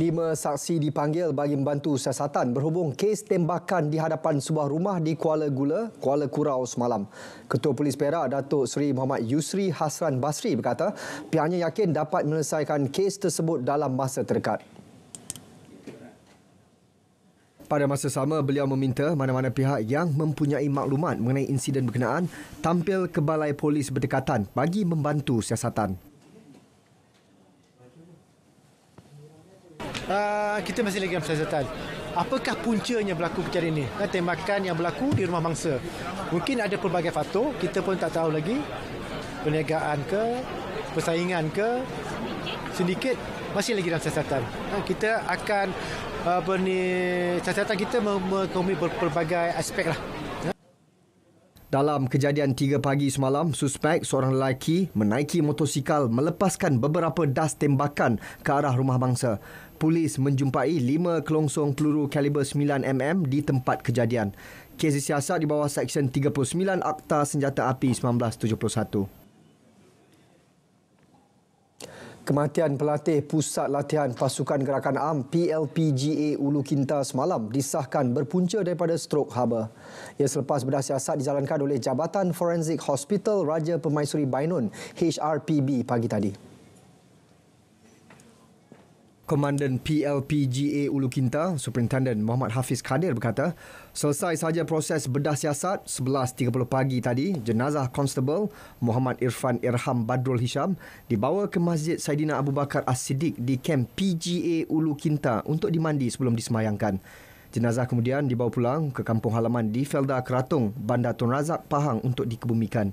5 saksi dipanggil bagi membantu siasatan berhubung kes tembakan di hadapan sebuah rumah di Kuala Kurau semalam. Ketua Polis Perak, Datuk Seri Muhammad Yusri Hasran Basri berkata pihaknya yakin dapat menyelesaikan kes tersebut dalam masa terdekat. Pada masa sama, beliau meminta mana-mana pihak yang mempunyai maklumat mengenai insiden berkenaan tampil ke Balai Polis berdekatan bagi membantu siasatan. Kita masih lagi dalam siasatan. Apakah puncanya berlaku perkara ini? Tembakan yang berlaku di rumah mangsa. Mungkin ada pelbagai faktor, kita pun tak tahu lagi. Perniagaan ke, persaingan ke, sindiket, masih lagi dalam siasatan. Kita akan siasatan kita mengkaumi berbagai aspek lah. Dalam kejadian 3 pagi semalam, suspek seorang lelaki menaiki motosikal melepaskan beberapa das tembakan ke arah rumah mangsa. Polis menjumpai 5 kelongsong peluru kaliber 9mm di tempat kejadian. Kes disiasat di bawah Seksyen 39 Akta Senjata Api 1971. Kematian pelatih Pusat Latihan Pasukan Gerakan Am PLPGA Ulu Kinta semalam disahkan berpunca daripada strok haba. Ia selepas bedah siasat dijalankan oleh Jabatan Forensik Hospital Raja Permaisuri Bainun HRPB pagi tadi. Komandan PLPGA Ulu Kinta, Superintendent Muhammad Hafiz Kadir berkata, selesai sahaja proses bedah siasat 11.30 pagi tadi, jenazah Constable Muhammad Irfan Irham Badrul Hisham dibawa ke Masjid Saidina Abu Bakar As-Siddiq di kamp PGA Ulu Kinta untuk dimandi sebelum disemayangkan. Jenazah kemudian dibawa pulang ke kampung halaman di Felda Keratung, Bandar Tun Razak, Pahang untuk dikebumikan.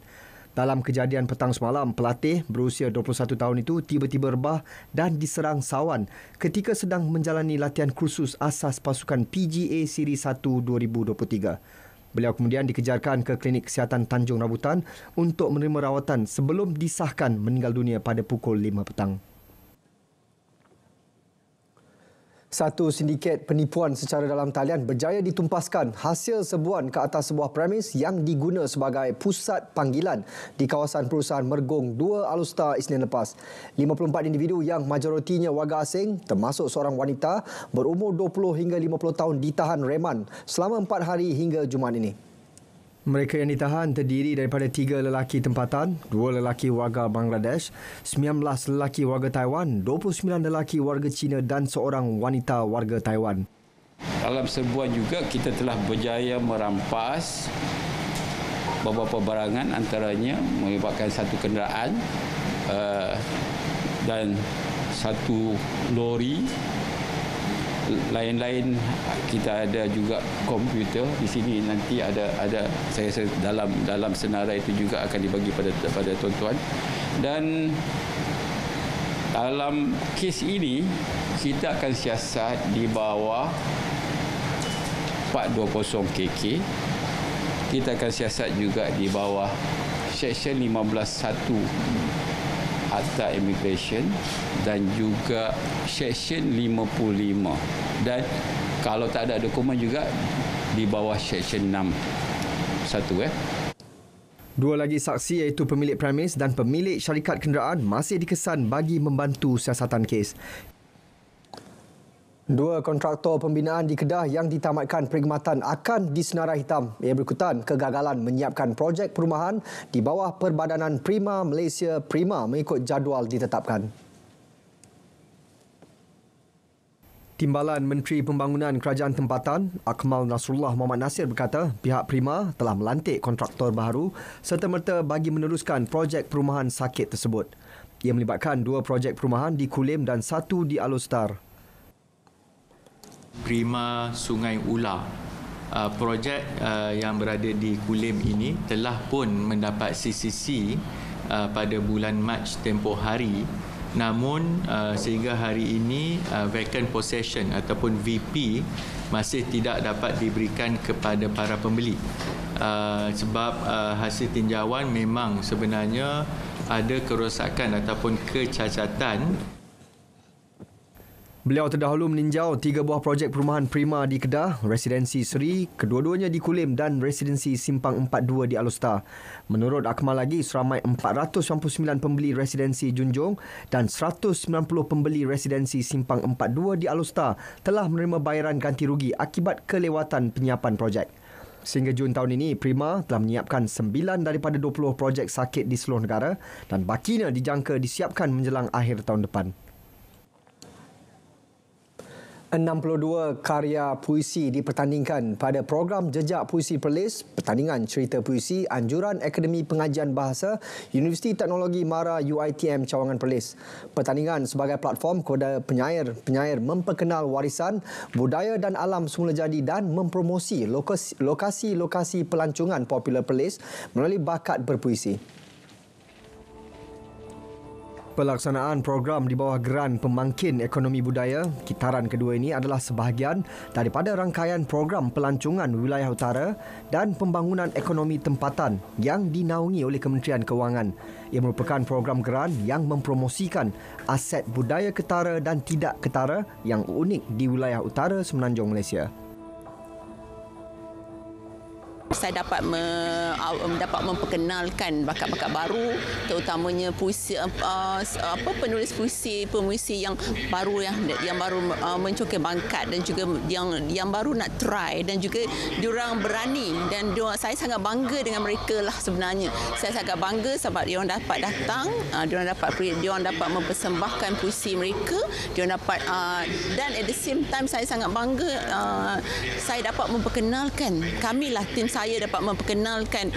Dalam kejadian petang semalam, pelatih berusia 21 tahun itu tiba-tiba rebah dan diserang sawan ketika sedang menjalani latihan kursus asas pasukan PGA Siri 1 2023. Beliau kemudian dikejarkan ke Klinik Kesihatan Tanjung Rambutan untuk menerima rawatan sebelum disahkan meninggal dunia pada pukul 5 petang. Satu sindiket penipuan secara dalam talian berjaya ditumpaskan hasil sebuan ke atas sebuah premis yang diguna sebagai pusat panggilan di kawasan perusahaan Mergong 2 Alustar Isnin lepas. 54 individu yang majoritinya warga asing termasuk seorang wanita berumur 20 hingga 50 tahun ditahan reman selama 4 hari hingga Jumaat ini. Mereka yang ditahan terdiri daripada 3 lelaki tempatan, 2 lelaki warga Bangladesh, 19 lelaki warga Taiwan, 29 lelaki warga Cina dan seorang wanita warga Taiwan. Dalam serbuan juga kita telah berjaya merampas beberapa barangan, antaranya melibatkan satu kenderaan dan satu lori. Lain-lain kita ada juga komputer di sini, nanti ada saya dalam senarai itu juga akan dibagi pada tuan-tuan. Dan dalam kes ini kita akan siasat di bawah 420 KK. Kita akan siasat juga di bawah Seksyen 15.1 Akta Immigration dan juga Seksyen 55, dan kalau tak ada dokumen juga di bawah Seksyen 6.1. 2 lagi saksi iaitu pemilik premis dan pemilik syarikat kenderaan masih dikesan bagi membantu siasatan kes. 2 kontraktor pembinaan di Kedah yang ditamatkan perkhidmatan akan disenarai hitam. Ia berikutan kegagalan menyiapkan projek perumahan di bawah Perbadanan Prima Malaysia Prima mengikut jadual ditetapkan. Timbalan Menteri Pembangunan Kerajaan Tempatan Akmal Nasrullah Muhammad Nasir berkata pihak Prima telah melantik kontraktor baru serta-merta bagi meneruskan projek perumahan sakit tersebut. Ia melibatkan 2 projek perumahan di Kulim dan 1 di Alustar. Prima Sungai Ular. Projek yang berada di Kulim ini telah pun mendapat CCC pada bulan Mac tempoh hari. Namun sehingga hari ini vacant possession ataupun VP masih tidak dapat diberikan kepada para pembeli. Sebab hasil tinjauan memang sebenarnya ada kerosakan ataupun kecacatan. Beliau terdahulu meninjau 3 buah projek perumahan Prima di Kedah, Residensi Seri, kedua-duanya di Kulim dan Residensi Simpang 42 di Alor. Menurut Akmal lagi, seramai 499 pembeli Residensi Junjung dan 190 pembeli Residensi Simpang 42 di Alor telah menerima bayaran ganti rugi akibat kelewatan penyiapan projek. Sehingga Jun tahun ini, Prima telah menyiapkan 9 daripada 20 projek sakit di seluruh negara dan bakinya dijangka disiapkan menjelang akhir tahun depan. 62 karya puisi dipertandingkan pada program Jejak Puisi Perlis, pertandingan cerita puisi Anjuran Akademi Pengajian Bahasa Universiti Teknologi Mara UiTM Cawangan Perlis. Pertandingan sebagai platform kepada penyair memperkenal warisan, budaya dan alam semula jadi dan mempromosi lokasi-lokasi pelancongan popular Perlis melalui bakat berpuisi. Pelaksanaan program di bawah Geran Pemangkin Ekonomi Budaya, kitaran kedua ini adalah sebahagian daripada rangkaian program pelancongan wilayah utara dan pembangunan ekonomi tempatan yang dinaungi oleh Kementerian Kewangan. Ia merupakan program geran yang mempromosikan aset budaya ketara dan tidak ketara yang unik di wilayah utara Semenanjung Malaysia. Saya dapat memperkenalkan bakat-bakat baru, terutamanya puisi penulis puisi yang baru yang baru mencokir bakat dan juga yang baru nak try dan juga diorang berani dan saya sangat bangga dengan mereka lah sebenarnya. Saya sangat bangga sebab diorang dapat datang, diorang dapat mempersembahkan puisi mereka, diorang dapat dan at the same time saya sangat bangga saya dapat memperkenalkan kamilah tim saya dapat memperkenalkan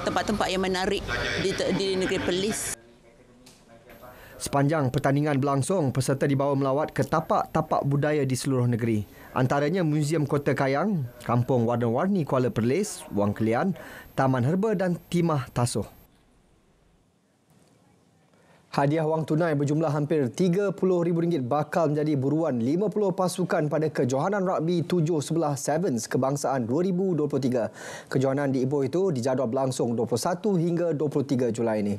tempat-tempat yang menarik di negeri Perlis. Sepanjang pertandingan berlangsung, peserta dibawa melawat ke tapak-tapak budaya di seluruh negeri. Antaranya Muzium Kota Kayang, Kampung Warna-Warni Kuala Perlis, Wang Kelian, Taman Herba dan Timah Tasuh. Hadiah wang tunai berjumlah hampir RM30,000 bakal menjadi buruan 50 pasukan pada Kejohanan Rugby 7-11 Sevens Kebangsaan 2023. Kejohanan di Ipoh itu dijadual berlangsung 21 hingga 23 Julai ini.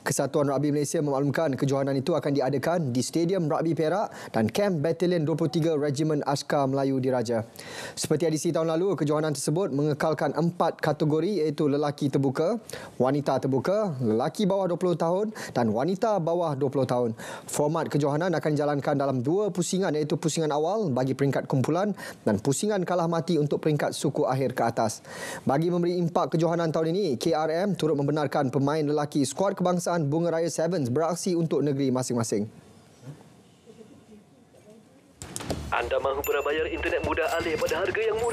Kesatuan Rugby Malaysia memaklumkan kejohanan itu akan diadakan di Stadium Rugby Perak dan Kamp Batalion 23 Regimen Askar Melayu Diraja. Seperti edisi tahun lalu, kejohanan tersebut mengekalkan 4 kategori iaitu lelaki terbuka, wanita terbuka, lelaki bawah 20 tahun dan wanita bawah 20 tahun. Format kejohanan akan dijalankan dalam 2 pusingan iaitu pusingan awal bagi peringkat kumpulan dan pusingan kalah mati untuk peringkat suku akhir ke atas. Bagi memberi impak kejohanan tahun ini, KRM turut membenarkan pemain lelaki skuad kebangsaan Bunga Raya Sevens beraksi untuk negeri masing-masing. Anda mahu berbayar internet mudah alih pada harga yang murah?